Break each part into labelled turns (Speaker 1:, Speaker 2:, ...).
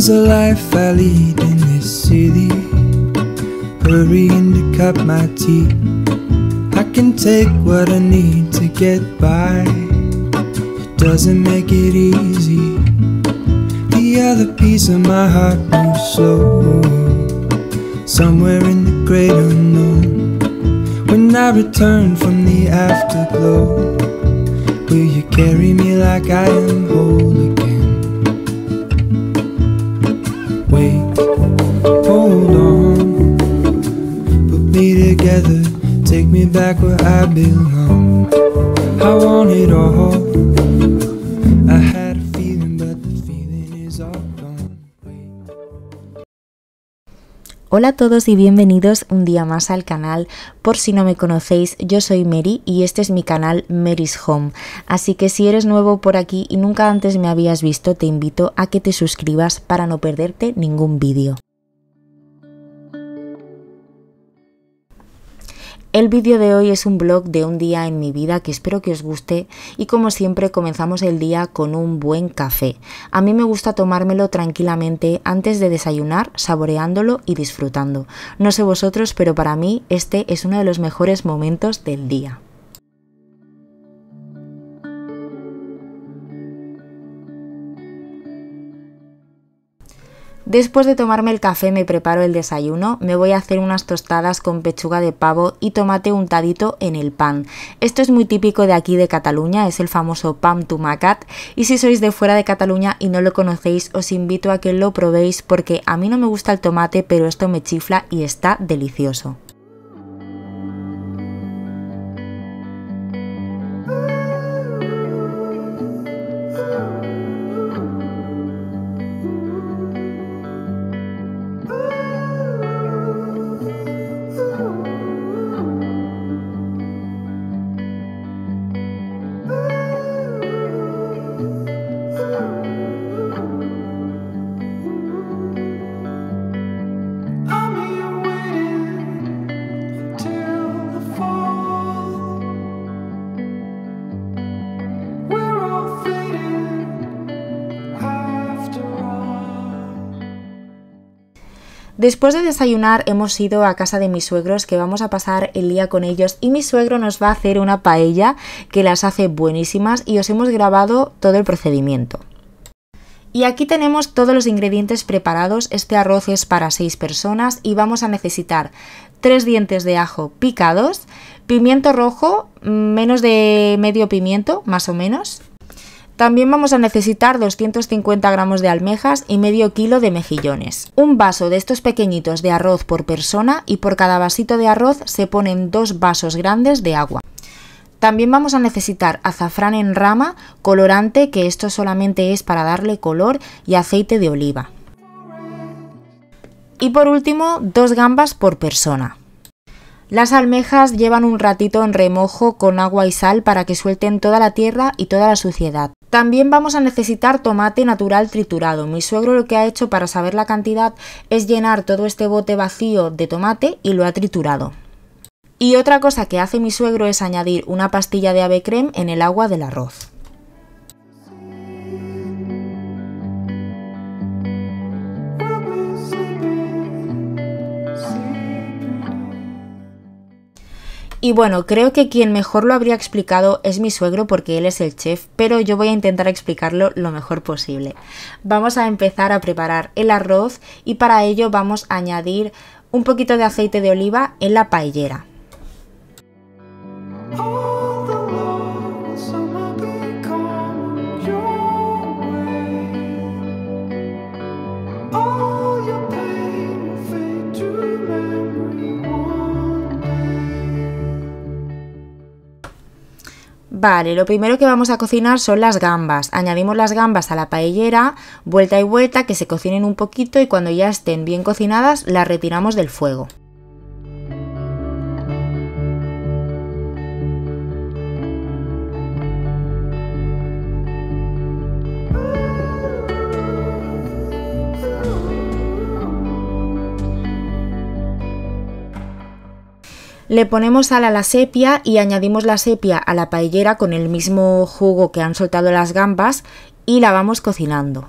Speaker 1: is the life I lead in this city, hurrying to cut my teeth. I can take what I need to get by, it doesn't make it easy. The other piece of my heart moves slow, somewhere in the great unknown. When I return from the afterglow, will you carry me like I am whole again? Wait, hold on, put me together, take me back where I belong. I want it all, I had a feeling but the feeling is all gone.
Speaker 2: Hola a todos y bienvenidos un día más al canal. Por si no me conocéis, yo soy Mary y este es mi canal Mary's Home. Así que si eres nuevo por aquí y nunca antes me habías visto, te invito a que te suscribas para no perderte ningún vídeo. El vídeo de hoy es un vlog de un día en mi vida que espero que os guste y como siempre comenzamos el día con un buen café. A mí me gusta tomármelo tranquilamente antes de desayunar, saboreándolo y disfrutando. No sé vosotros, pero para mí este es uno de los mejores momentos del día. Después de tomarme el café me preparo el desayuno, me voy a hacer unas tostadas con pechuga de pavo y tomate untadito en el pan. Esto es muy típico de aquí de Cataluña, es el famoso pan tumacat y si sois de fuera de Cataluña y no lo conocéis os invito a que lo probéis porque a mí no me gusta el tomate pero esto me chifla y está delicioso. Después de desayunar hemos ido a casa de mis suegros que vamos a pasar el día con ellos y mi suegro nos va a hacer una paella que las hace buenísimas y os hemos grabado todo el procedimiento. Y aquí tenemos todos los ingredientes preparados, este arroz es para 6 personas y vamos a necesitar 3 dientes de ajo picados, pimiento rojo, menos de medio pimiento más o menos. También vamos a necesitar 250 gramos de almejas y medio kilo de mejillones. Un vaso de estos pequeñitos de arroz por persona y por cada vasito de arroz se ponen 2 vasos grandes de agua. También vamos a necesitar azafrán en rama, colorante, que esto solamente es para darle color, y aceite de oliva. Y por último, 2 gambas por persona. Las almejas llevan un ratito en remojo con agua y sal para que suelten toda la tierra y toda la suciedad. También vamos a necesitar tomate natural triturado. Mi suegro lo que ha hecho para saber la cantidad es llenar todo este bote vacío de tomate y lo ha triturado. Y otra cosa que hace mi suegro es añadir una pastilla de ave creme en el agua del arroz. Y bueno, creo que quien mejor lo habría explicado es mi suegro porque él es el chef, pero yo voy a intentar explicarlo lo mejor posible. Vamos a empezar a preparar el arroz y para ello vamos a añadir un poquito de aceite de oliva en la paellera. Vale, lo primero que vamos a cocinar son las gambas. Añadimos las gambas a la paellera, vuelta y vuelta, que se cocinen un poquito y cuando ya estén bien cocinadas las retiramos del fuego. Le ponemos sal a la sepia y añadimos la sepia a la paellera con el mismo jugo que han soltado las gambas y la vamos cocinando.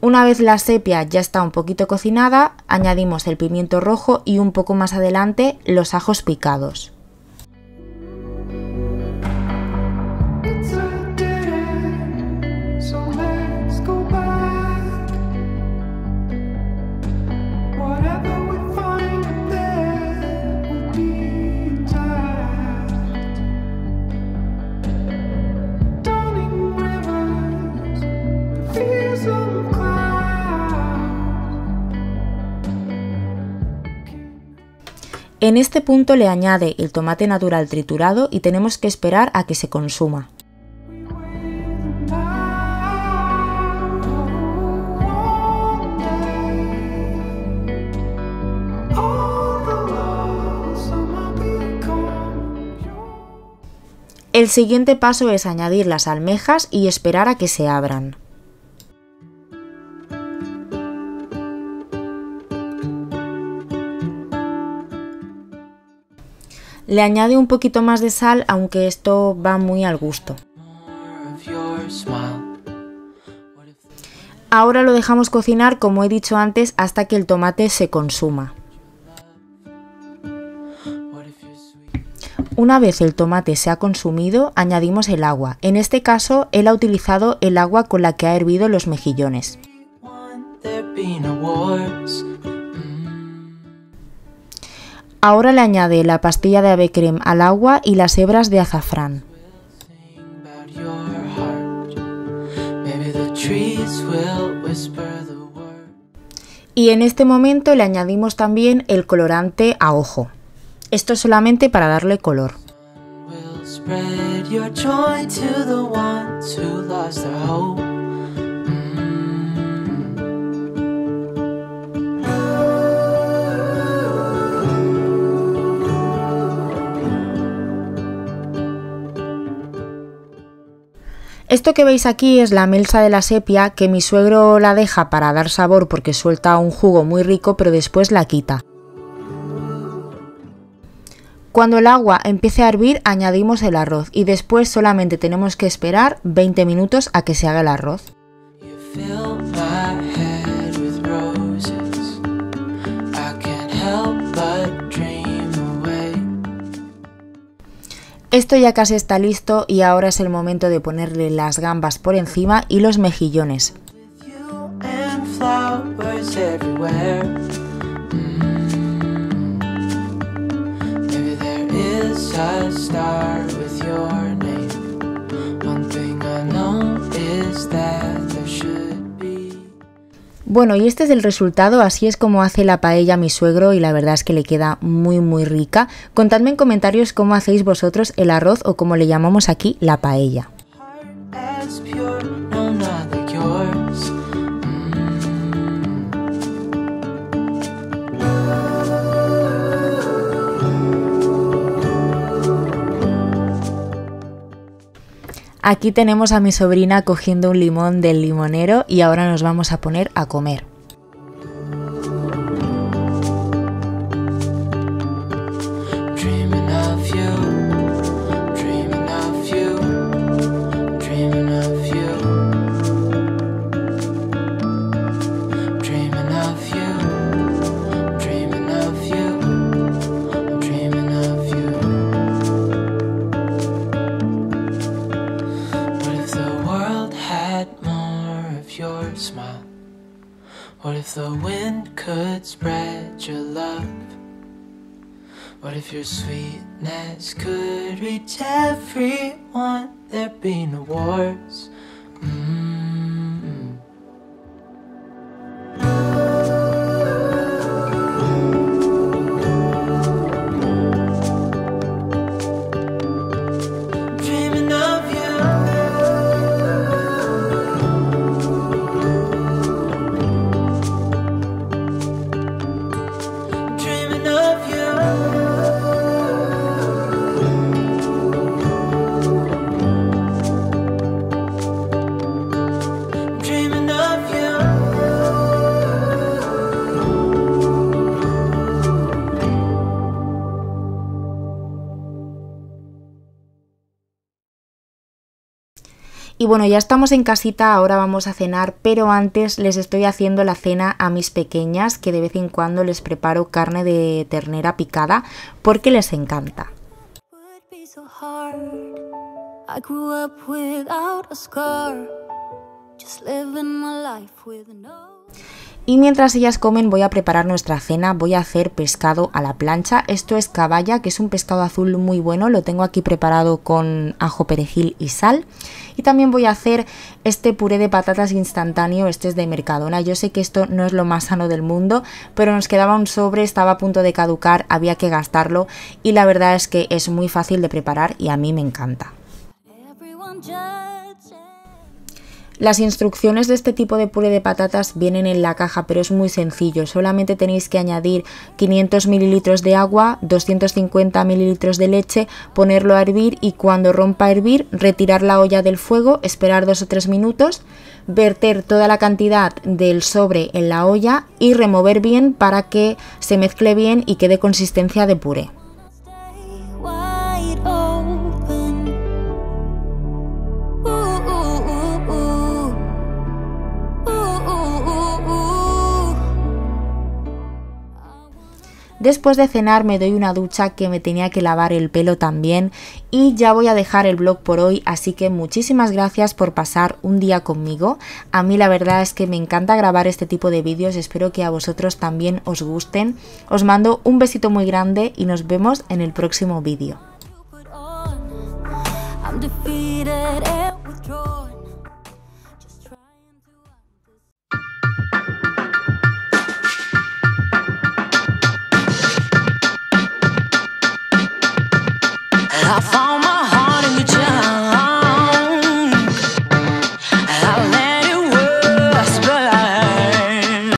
Speaker 2: Una vez la sepia ya está un poquito cocinada, añadimos el pimiento rojo y un poco más adelante los ajos picados. En este punto le añade el tomate natural triturado y tenemos que esperar a que se consuma. El siguiente paso es añadir las almejas y esperar a que se abran. Le añade un poquito más de sal, aunque esto va muy al gusto. Ahora lo dejamos cocinar, como he dicho antes, hasta que el tomate se consuma. Una vez el tomate se ha consumido, añadimos el agua. En este caso, él ha utilizado el agua con la que ha hervido los mejillones. Ahora le añade la pastilla de ave creme al agua y las hebras de azafrán. Y en este momento le añadimos también el colorante a ojo. Esto es solamente para darle color. Esto que veis aquí es la melsa de la sepia, que mi suegro la deja para dar sabor porque suelta un jugo muy rico, pero después la quita. Cuando el agua empiece a hervir, añadimos el arroz y después solamente tenemos que esperar 20 minutos a que se haga el arroz. Esto ya casi está listo y ahora es el momento de ponerle las gambas por encima y los mejillones. Bueno, y este es el resultado, así es como hace la paella mi suegro y la verdad es que le queda muy rica. Contadme en comentarios cómo hacéis vosotros el arroz o como le llamamos aquí, la paella. Aquí tenemos a mi sobrina cogiendo un limón del limonero y ahora nos vamos a poner a comer.
Speaker 1: What if the wind could spread your love? What if your sweetness could reach everyone? There'd be no wars.
Speaker 2: Y bueno, ya estamos en casita, ahora vamos a cenar, pero antes les estoy haciendo la cena a mis pequeñas, que de vez en cuando les preparo carne de ternera picada porque les encanta. Y mientras ellas comen voy a preparar nuestra cena, voy a hacer pescado a la plancha. Esto es caballa, que es un pescado azul muy bueno, lo tengo aquí preparado con ajo, perejil y sal. Y también voy a hacer este puré de patatas instantáneo, este es de Mercadona. Yo sé que esto no es lo más sano del mundo, pero nos quedaba un sobre, estaba a punto de caducar, había que gastarlo y la verdad es que es muy fácil de preparar y a mí me encanta. Las instrucciones de este tipo de puré de patatas vienen en la caja, pero es muy sencillo. Solamente tenéis que añadir 500 mililitros de agua, 250 mililitros de leche, ponerlo a hervir y cuando rompa a hervir, retirar la olla del fuego, esperar 2 o 3 minutos, verter toda la cantidad del sobre en la olla y remover bien para que se mezcle bien y quede consistencia de puré. Después de cenar me doy una ducha, que me tenía que lavar el pelo también, y ya voy a dejar el vlog por hoy, así que muchísimas gracias por pasar un día conmigo. A mí la verdad es que me encanta grabar este tipo de vídeos, espero que a vosotros también os gusten. Os mando un besito muy grande y nos vemos en el próximo vídeo.